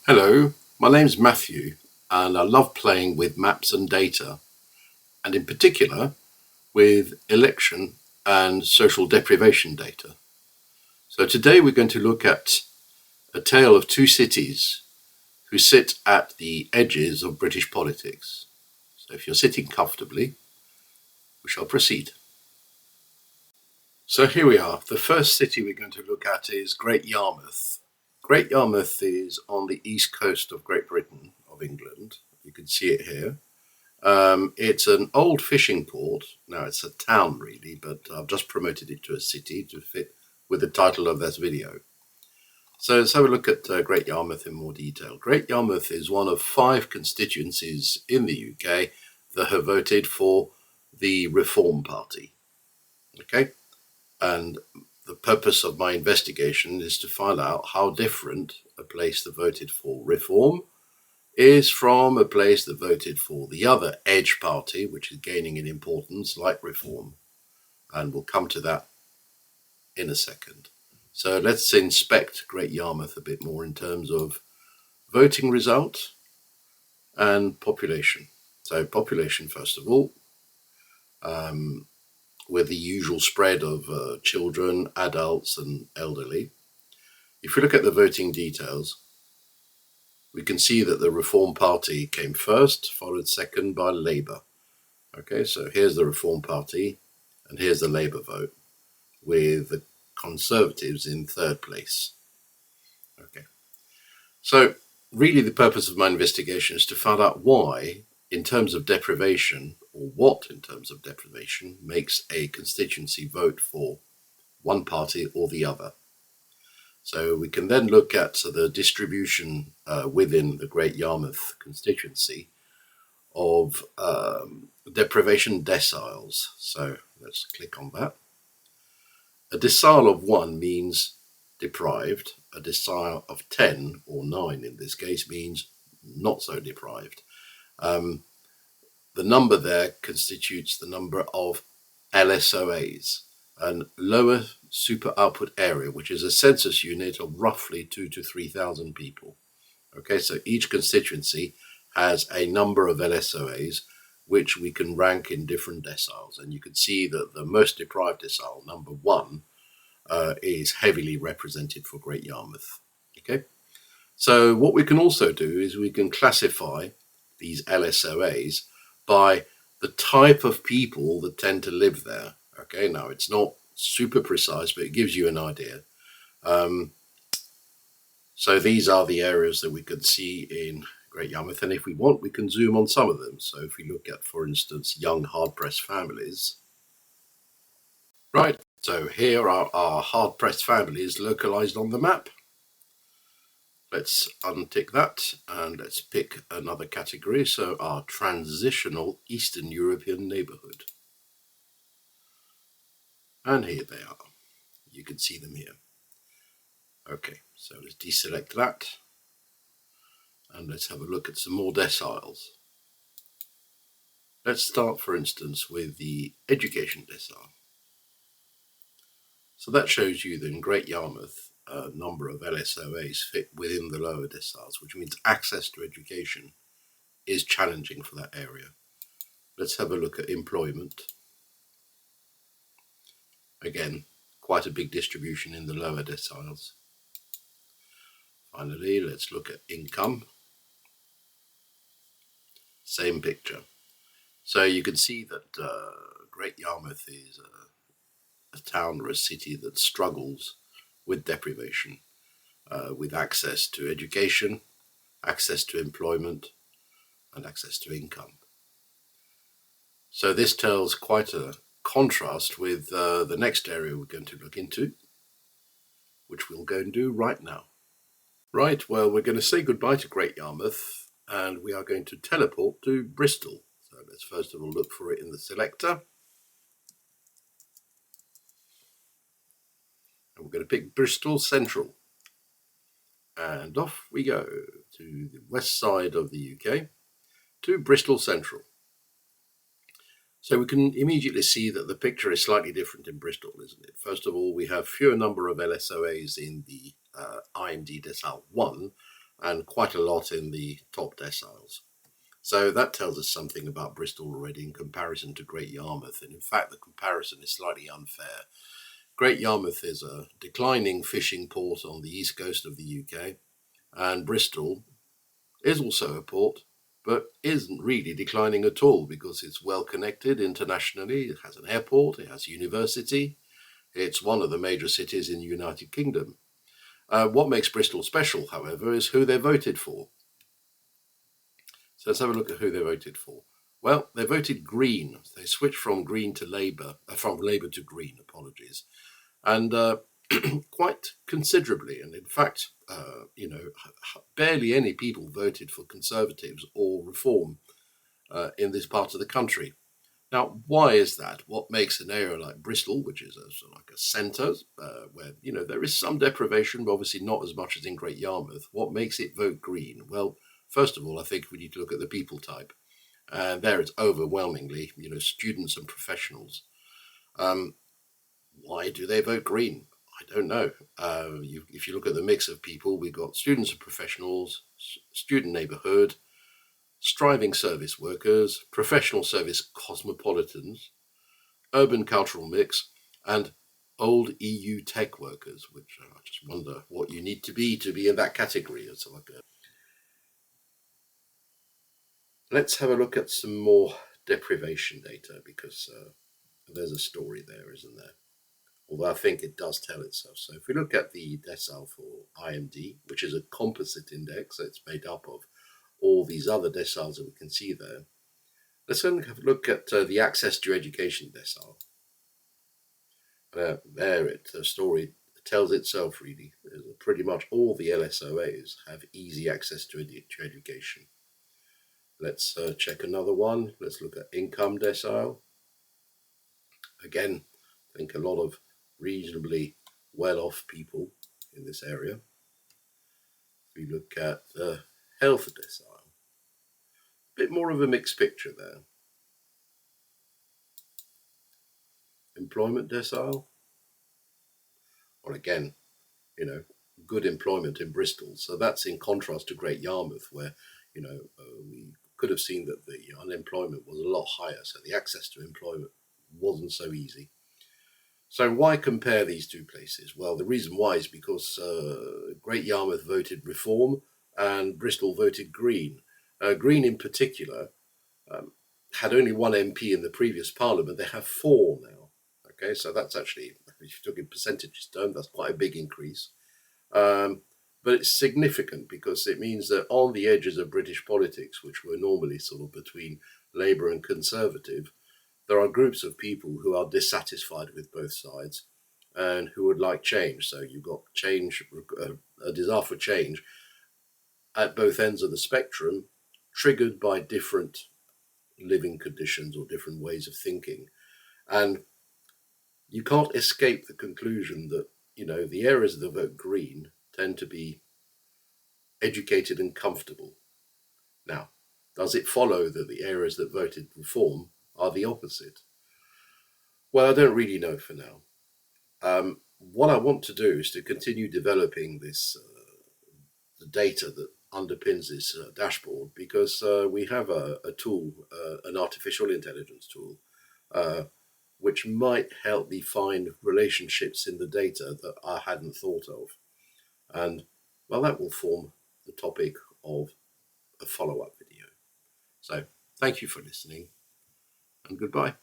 Hello, my name's Matthew, and I love playing with maps and data, and in particular with election and social deprivation data. So today we're going to look at a tale of two cities who sit at the edges of British politics. So if you're sitting comfortably, we shall proceed. So here we are. The first city we're going to look at is Great Yarmouth. Great Yarmouth is on the east coast of Great Britain, of England. You can see it here. It's an old fishing port. Now it's a town really, but I've just promoted it to a city to fit with the title of this video. So let's have a look at Great Yarmouth in more detail. Great Yarmouth is one of 5 constituencies in the UK that have voted for the Reform Party. Okay, and the purpose of my investigation is to find out how different a place that voted for Reform is from a place that voted for the other Edge party, which is gaining in importance like Reform. And we'll come to that in a second. So let's inspect Great Yarmouth a bit more in terms of voting result and population. So population, first of all, with the usual spread of children, adults and elderly. If we look at the voting details, we can see that the Reform Party came first, followed second by Labour. Okay, so here's the Reform Party and here's the Labour vote, with the Conservatives in third place. Okay, so really the purpose of my investigation is to find out why, in terms of deprivation, or what in terms of deprivation, makes a constituency vote for one party or the other. So we can then look at the distribution within the Great Yarmouth constituency of deprivation deciles. So let's click on that. A decile of 1 means deprived. A decile of 10, or 9 in this case, means not so deprived. The number there constitutes the number of LSOAs, and lower super output area, which is a census unit of roughly 2,000 to 3,000 people. Okay, so each constituency has a number of LSOAs which we can rank in different deciles, and you can see that the most deprived decile, number 1, is heavily represented for Great Yarmouth. Okay, so what we can also do is we can classify these LSOAs by the type of people that tend to live there. Okay, now it's not super precise, but it gives you an idea. So these are the areas that we could see in Great Yarmouth, and if we want, we can zoom on some of them. So if we look at, for instance, young hard-pressed families. Right, so here are our hard-pressed families localized on the map. Let's untick that and let's pick another category. So our transitional Eastern European neighborhood. And here they are. You can see them here. Okay, so let's deselect that. And let's have a look at some more deciles. Let's start, for instance, with the education decile. So that shows you that in Great Yarmouth, a number of LSOAs fit within the lower deciles, which means access to education is challenging for that area. Let's have a look at employment. Again, quite a big distribution in the lower deciles. Finally, let's look at income. Same picture. So you can see that Great Yarmouth is a town or a city that struggles with deprivation, with access to education, access to employment, and access to income. So this tells quite a contrast with the next area we're going to look into, which we'll go and do right now. Right, well, we're going to say goodbye to Great Yarmouth, and we are going to teleport to Bristol. So let's first of all look for it in the selector. And we're going to pick Bristol Central. And off we go to the west side of the UK, to Bristol Central. So we can immediately see that the picture is slightly different in Bristol, isn't it? First of all, we have fewer number of LSOAs in the IMD decile 1, and quite a lot in the top deciles. So that tells us something about Bristol already in comparison to Great Yarmouth. And in fact, the comparison is slightly unfair. Great Yarmouth is a declining fishing port on the east coast of the UK, and Bristol is also a port, but isn't really declining at all because it's well connected internationally. It has an airport, it has a university, it's one of the major cities in the United Kingdom. What makes Bristol special, however, is who they voted for. So let's have a look at who they voted for. Well, they voted Green. They switched from Green to Labour, from Labour to Green, apologies. And quite considerably. And in fact, barely any people voted for Conservatives or Reform in this part of the country. Now, why is that? What makes an area like Bristol, which is sort of like a centre, where there is some deprivation, but obviously not as much as in Great Yarmouth, what makes it vote Green? Well, first of all, I think we need to look at the people type. And there it's overwhelmingly, students and professionals. Why do they vote Green? I don't know. If you look at the mix of people, we've got students and professionals, student neighbourhood, striving service workers, professional service cosmopolitans, urban cultural mix, and old EU tech workers, which I just wonder what you need to be in that category. Let's have a look at some more deprivation data, because there's a story there, isn't there? Although I think it does tell itself. So if we look at the decile for IMD, which is a composite index, so it's made up of all these other deciles that we can see there. Let's have a look at the access to education decile. The story tells itself, really. Pretty much all the LSOAs have easy access to education. Let's check another one. Let's look at income decile. Again, I think a lot of reasonably well-off people in this area. If we look at the health decile, a bit more of a mixed picture there. Employment decile, well, again, good employment in Bristol. So that's in contrast to Great Yarmouth, where, we could have seen that the unemployment was a lot higher. So the access to employment wasn't so easy. So why compare these two places? Well, the reason why is because Great Yarmouth voted Reform and Bristol voted Green. Green in particular had only one MP in the previous parliament. They have 4 now. Okay, so that's actually, if you took in percentage terms, that's quite a big increase. But it's significant because it means that on the edges of British politics, which were normally sort of between Labour and Conservative, there are groups of people who are dissatisfied with both sides and who would like change. So you've got change, a desire for change at both ends of the spectrum, triggered by different living conditions or different ways of thinking. And you can't escape the conclusion that, the areas that vote Green tend to be educated and comfortable. Now, does it follow that the areas that voted Reform are the opposite? Well, I don't really know for now. What I want to do is to continue developing this, the data that underpins this dashboard, because we have a tool, an artificial intelligence tool, which might help me find relationships in the data that I hadn't thought of. And, well, that will form the topic of a follow-up video. So thank you for listening, and goodbye.